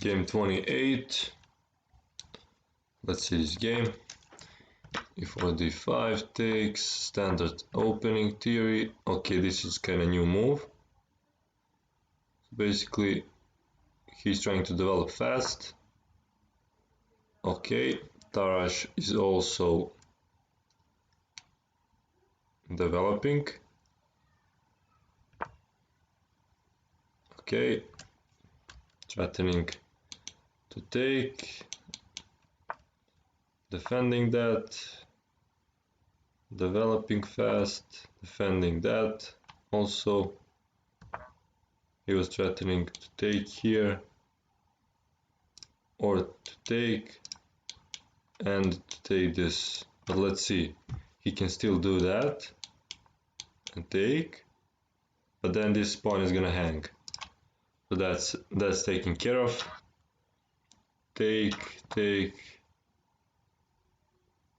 Game 28. Let's see this game. E4 d5 takes, standard opening theory. Okay, this is kind of new move. So basically, he's trying to develop fast. Okay, Tarash is also developing. Okay, threatening to take, defending that, developing fast, defending that. Also, he was threatening to take here, or to take, and to take this. But let's see, he can still do that and take, but then this pawn is gonna hang. So that's taken care of. Take,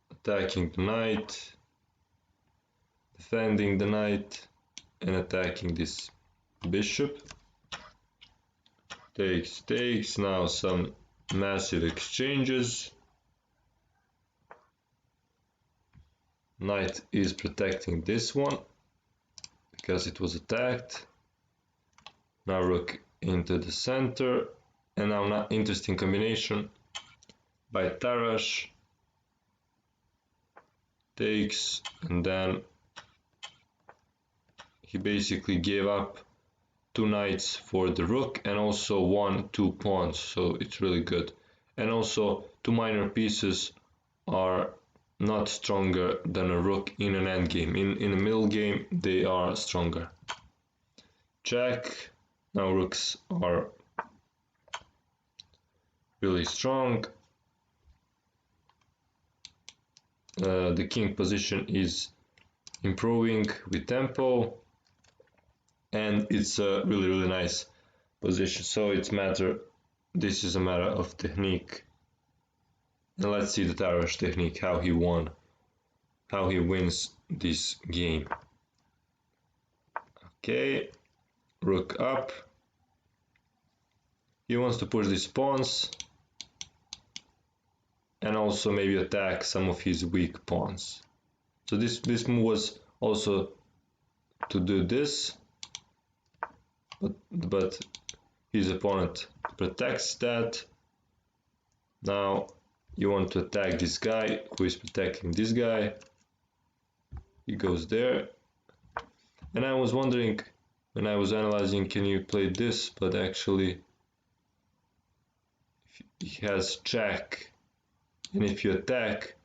attacking the knight, defending the knight, and attacking this bishop. Takes, now some massive exchanges. Knight is protecting this one because it was attacked. Now rook into the center, and now an interesting combination by Tarash. Takes, and then he basically gave up 2 knights for the rook and also 1-2 pawns, so it's really good. And also 2 minor pieces are not stronger than a rook in an endgame. In a middle game they are stronger. Check. Now rooks are really strong. The king position is improving with tempo, and it's a really nice position. So this is a matter of technique. And let's see the Tarash technique, how he wins this game. Okay, rook up. He wants to push these pawns and also maybe attack some of his weak pawns. So this move was also to do this, but his opponent protects that. Now you want to attack this guy who is protecting this guy. He goes there. And I was wondering when I was analyzing, can you play this? But actually he has check, and if you attack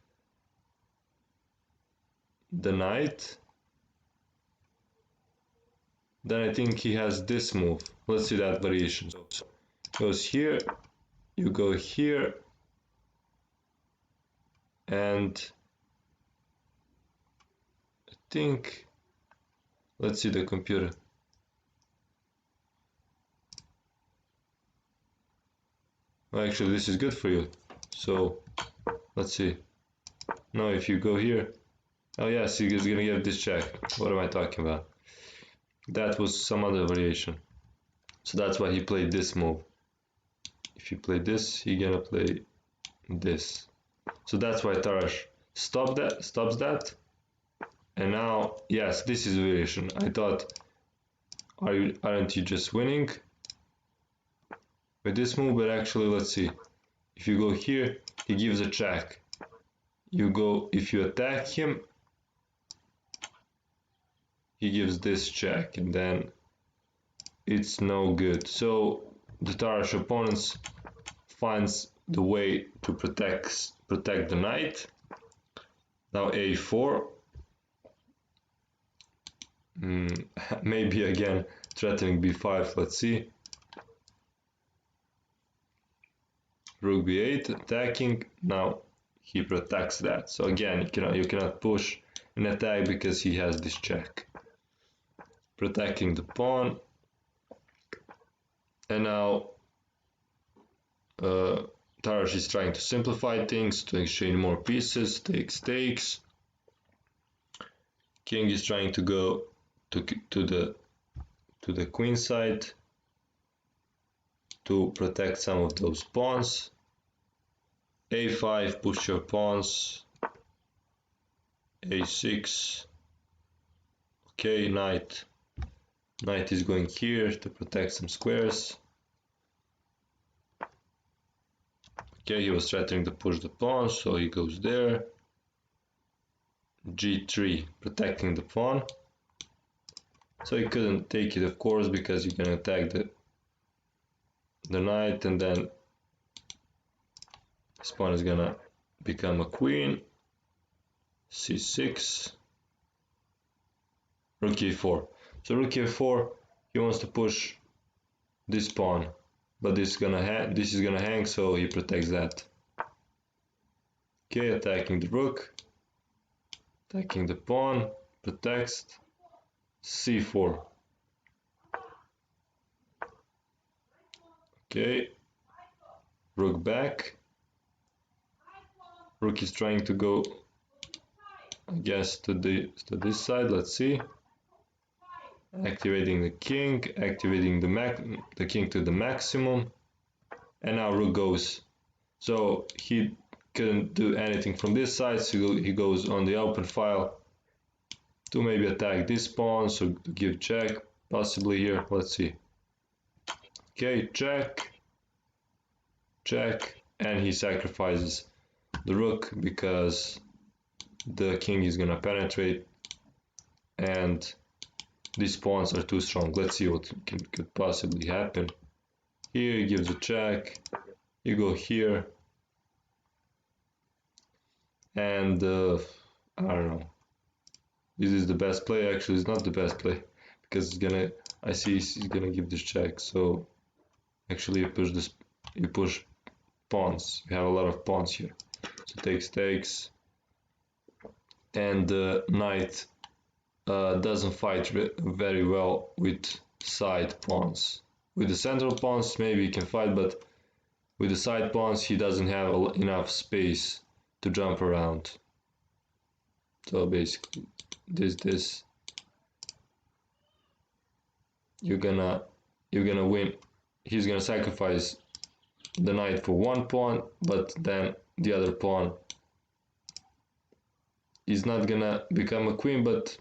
the knight, then I think he has this move. Let's see that variation. So goes here, you go here, and I think, let's see the computer. Well, actually this is good for you. So let's see. Now if you go here, oh yes, he's gonna get this check. What am I talking about? That was some other variation. So that's why he played this move. If you play this, he's gonna play this. So that's why Tarash stops that. And now, yes, this is variation. I thought, aren't you just winning with this move? But actually, let's see. If you go here, he gives a check. You go, if you attack him, he gives this check, and then it's no good. So the Tarash opponents finds the way to protect the knight. Now a4. Maybe again threatening b5. Let's see. Rook b8, attacking. Now he protects that. So again, you cannot push an attack because he has this check. Protecting the pawn. And now Tarash is trying to simplify things, to exchange more pieces. Takes. King is trying to go to the queen side. to protect some of those pawns. A5, push your pawns. A6. Okay, knight. Knight is going here to protect some squares. Okay, he was threatening to push the pawn, so he goes there. G3, protecting the pawn. So he couldn't take it, of course, because you can attack the knight, and then this pawn is gonna become a queen. C6. Rook E4. So rook E4, he wants to push this pawn, but this is gonna hang, so he protects that. Okay, attacking the rook, attacking the pawn, protects. C4. Okay, rook back. Rook is trying to go, I guess, to this side. Let's see. Activating the king, activating the king to the maximum, and now rook goes. So he couldn't do anything from this side, so he goes on the open file to maybe attack this pawn, so to give check, possibly here. Let's see. Okay, check, check, and he sacrifices the rook because the king is gonna penetrate, and these pawns are too strong. Let's see what could possibly happen. Here he gives a check, you go here, and I don't know. This is the best play. Actually, it's not the best play because I see he's gonna give this check. So actually, you push pawns. You have a lot of pawns here. So takes, and the knight doesn't fight very well with side pawns. With the central pawns, maybe he can fight, but with the side pawns, he doesn't have enough space to jump around. So basically, this you're gonna win. He's gonna sacrifice the knight for one pawn, but then the other pawn is not gonna become a queen. But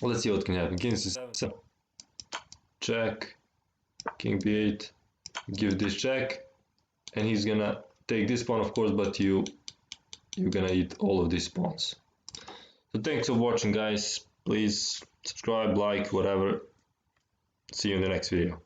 let's see what can happen. King C7, check, king B8, give this check, and he's gonna take this pawn, of course, but you're gonna eat all of these pawns. So thanks for watching, guys. Please subscribe, like, whatever. See you in the next video.